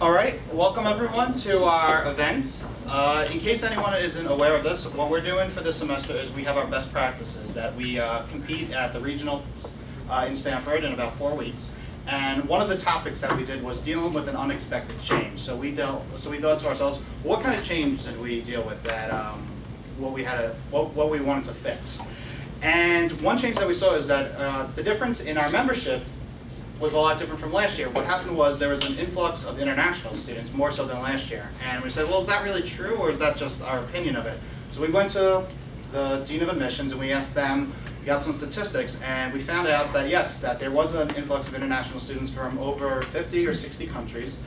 All right, welcome everyone to our event. In case anyone isn't aware of this, what we're doing for this semester is we have our best practices that we compete at the regional in Stanford in about 4 weeks. And one of the topics that we did was dealing with an unexpected change. So we thought to ourselves, what kind of change did we deal with that what we wanted to fix? And one change that we saw is that the difference in our membership was a lot different from last year. What happened was there was an influx of international students, more so than last year. And we said, well, is that really true, or is that just our opinion of it? So we went to the Dean of Admissions and we asked them, we got some statistics, and we found out that yes, that there was an influx of international students from over 50 or 60 countries.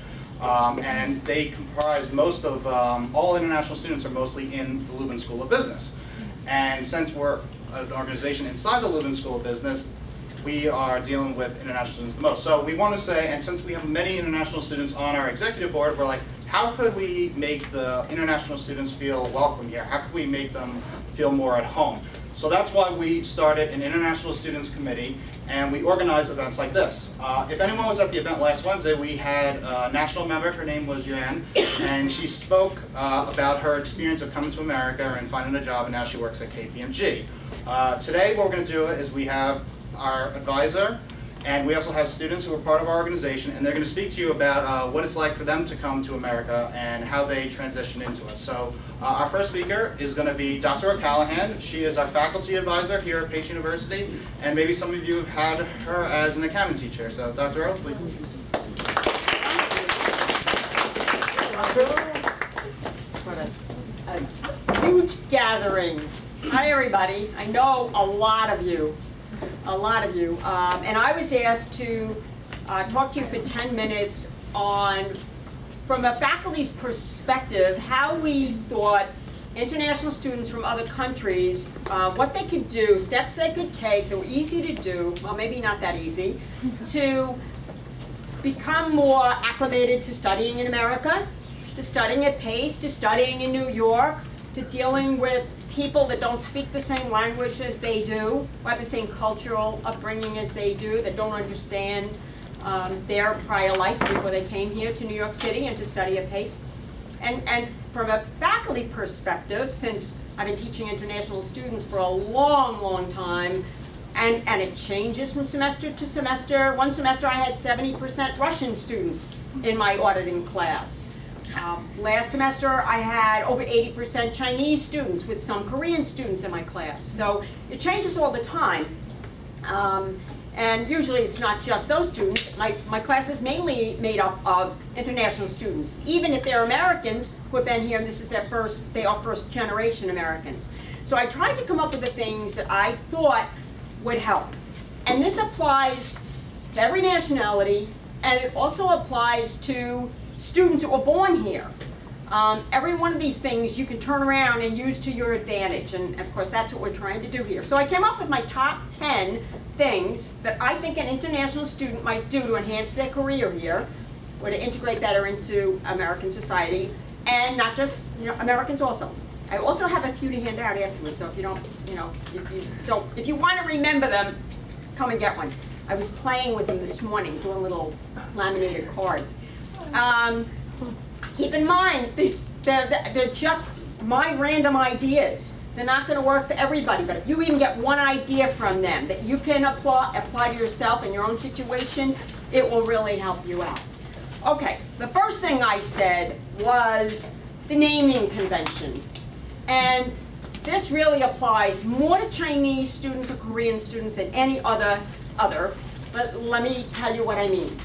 And they comprise most of, all international students are mostly in the Lubin School of Business. And since we're an organization inside the Lubin School of Business, we are dealing with international students the most. So we want to say, and since we have many international students on our executive board, we're like, how could we make the international students feel welcome here? How could we make them feel more at home? So that's why we started an International Students Committee, and we organize events like this. If anyone was at the event last Wednesday, we had a national member, her name was Yuan, and she spoke about her experience of coming to America and finding a job, and now she works at KPMG. Today what we're going to do is we have our advisor, and we also have students who are part of our organization, and they're going to speak to you about what it's like for them to come to America and how they transition into us. So our first speaker is going to be Dr. O'Callaghan. She is our faculty advisor here at Pace University, and maybe some of you have had her as an accounting teacher. So Dr. O, please. What a huge gathering. Hi everybody, I know a lot of you. And I was asked to talk to you for 10 minutes on, from a faculty's perspective, how we thought international students from other countries, what they could do, steps they could take that were easy to do, well maybe not that easy, to become more acclimated to studying in America, to studying at Pace, to studying in New York, to dealing with people that don't speak the same language as they do, or have the same cultural upbringing as they do, that don't understand their prior life before they came here to New York City and to study at Pace. And from a faculty perspective, since I've been teaching international students for a long, long time, and it changes from semester to semester. One semester I had 70% Russian students in my auditing class. Last semester I had over 80% Chinese students with some Korean students in my class. So it changes all the time. And usually it's not just those students. My class is mainly made up of international students, even if they're Americans who have been here and this is they are first generation Americans. So I tried to come up with the things that I thought would help. And this applies to every nationality, and it also applies to students that were born here. Every one of these things you can turn around and use to your advantage, and of course that's what we're trying to do here. So I came up with my top 10 things that I think an international student might do to enhance their career here, or to integrate better into American society, and not just Americans also. I also have a few to hand out afterwards, so if you don't, if you want to remember them, come and get one. I was playing with them this morning, doing little laminated cards. Keep in mind, they're just my random ideas. They're not going to work for everybody, but if you even get one idea from them that you can apply to yourself in your own situation, it will really help you out. Okay, the first thing I said was the naming convention. And this really applies more to Chinese students or Korean students than any other, but let me tell you what I mean.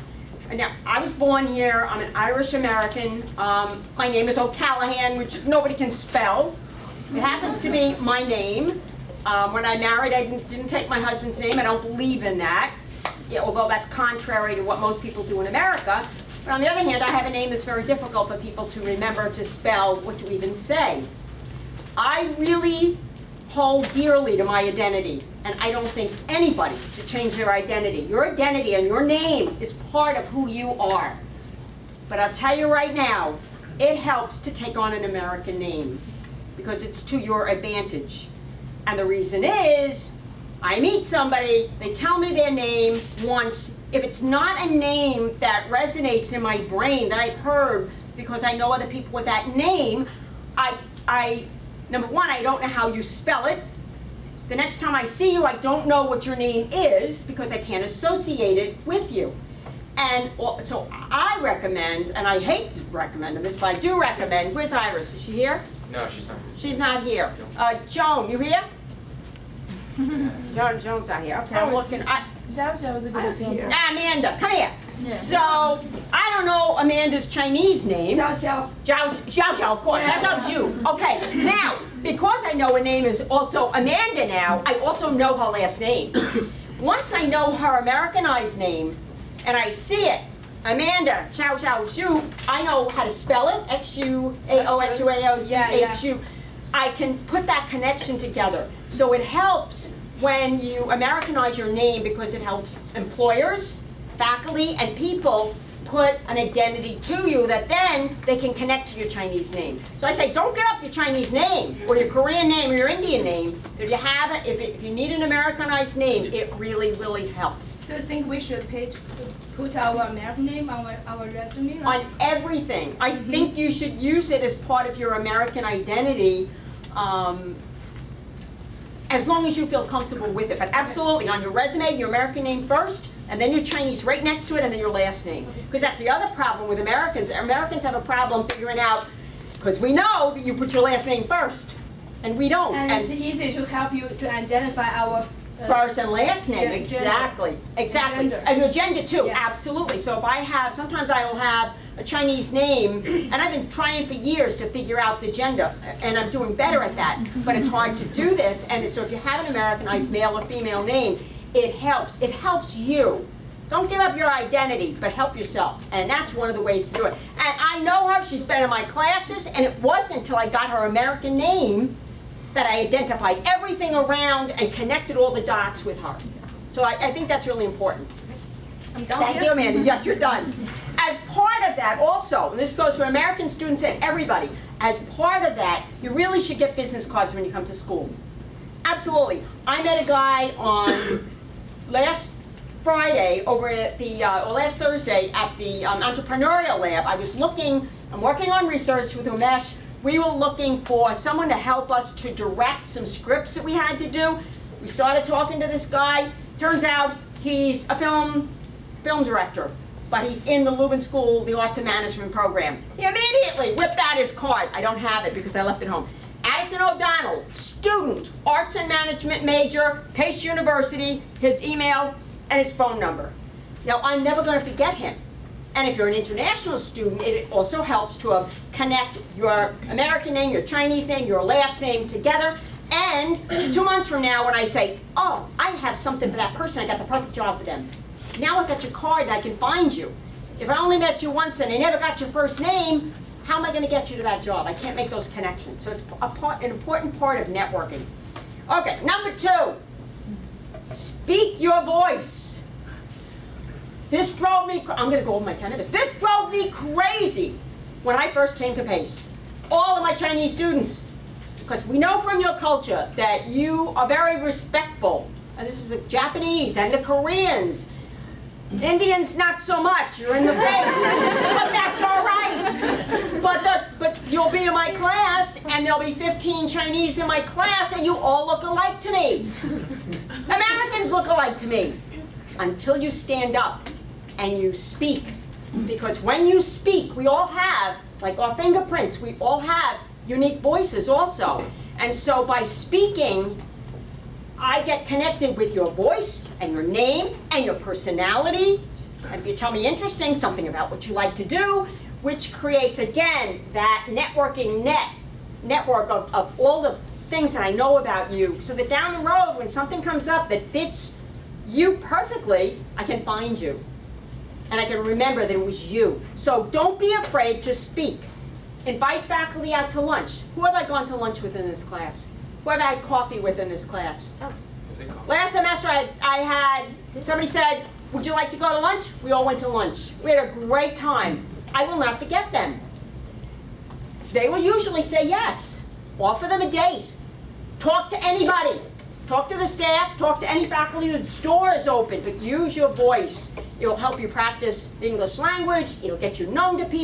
Now, I was born here, I'm an Irish American. My name is O'Callaghan, which nobody can spell. It happens to be my name. When I married, I didn't take my husband's name. I don't believe in that, although that's contrary to what most people do in America. But on the other hand, I have a name that's very difficult for people to remember, to spell, what to even say. I really hold dearly to my identity, and I don't think anybody should change their identity. Your identity and your name is part of who you are. But I'll tell you right now, it helps to take on an American name because it's to your advantage. And the reason is, I meet somebody, they tell me their name once, if it's not a name that resonates in my brain that I've heard because I know other people with that name, I number one, I don't know how you spell it. The next time I see you, I don't know what your name is because I can't associate it with you. And so I recommend, and I hate recommending this, but I do recommend, where's Iris? Is she here? No, she's not. She's not here. Joan, you here? Joan's not here. Okay, I'm looking. Zhao Zhao is a good example. Amanda, come here. So, I don't know Amanda's Chinese name. Xiao. Xiao, of course. That knows you. Okay, now, because I know her name is also Amanda now, I also know her last name. Once I know her Americanized name, and I see it, Amanda, Xiao, I know how to spell it, Xuaoxuaochu. I can put that connection together. So it helps when you Americanize your name because it helps employers, faculty, and people put an identity to you that then they can connect to your Chinese name. So I say, don't give up your Chinese name or your Korean name or your Indian name. If you have it, if you need an Americanized name, it really, really helps. So you think we should put our American name on our resume? On everything. I think you should use it as part of your American identity, as long as you feel comfortable with it. But absolutely, on your resume, your American name first, and then your Chinese right next to it, and then your last name. Because that's the other problem with Americans. Americans have a problem figuring out, because we know that you put your last name first, and we don't. And it's easy to help you to identify our first and last name, exactly. Gender. And your gender too, Yeah. absolutely. So if I have, sometimes I will have a Chinese name, and I've been trying for years to figure out the gender, and I'm doing better at that, but it's hard to do this, and so if you have an Americanized male or female name, it helps you. Don't give up your identity, but help yourself, and that's one of the ways to do it. And I know her, she's been in my classes, and it wasn't until I got her American name that I identified everything around and connected all the dots with her. So I think that's really important. I'm done Thank you, Amanda. Yes, you're done. As part of that also, and this goes for American students and everybody, as part of that, you really should get business cards when you come to school. Absolutely. I met a guy on last Friday over at the, or last Thursday at the entrepreneurial lab. I'm working on research with Umesh. We were looking for someone to help us to direct some scripts that we had to do. We started talking to this guy. Turns out he's a film director, but he's in the Lubin School, the Arts and Management program. He immediately whipped out his card. I don't have it because I left it home. Addison O'Donnell, student, Arts and Management major, Pace University, his email, and his phone number. Now, I'm never going to forget him. And if you're an international student, it also helps to connect your American name, your Chinese name, your last name together. And 2 months from now, when I say, oh, I have something for that person, I got the perfect job for them. Now I've got your card and I can find you. If I only met you once and I never got your first name, how am I going to get you to that job? I can't make those connections. So it's an important part of networking. Okay, number 2, speak your voice. This drove me, I'm going to go over my 10 minutes. This drove me crazy when I first came to PACE. All of my Chinese students, because we know from your culture that you are very respectful. And this is the Japanese and the Koreans. Indians, not so much. You're in the face. But that's all right. But you'll be in my class, and there'll be 15 Chinese in my class, and you all look alike to me. Americans look alike to me. Until you stand up and you speak. Because when you speak, we all have, like our fingerprints, we all have unique voices also. And so by speaking, I get connected with your voice and your name and your personality. And if you tell me interesting, something about what you like to do, which creates, again, that network of all the things that I know about you, so that down the road, when something comes up that fits you perfectly, I can find you. And I can remember that it was you. So don't be afraid to speak. Invite faculty out to lunch. Who have I gone to lunch with in this class? Who have I had coffee with in this class? Is it called? Last semester I had, somebody said, would you like to go to lunch? We all went to lunch. We had a great time. I will not forget them. They will usually say yes. Offer them a date. Talk to anybody. Talk to the staff, talk to any faculty whose door is open, but use your voice. It will help you practice the English language, it'll get you known to people.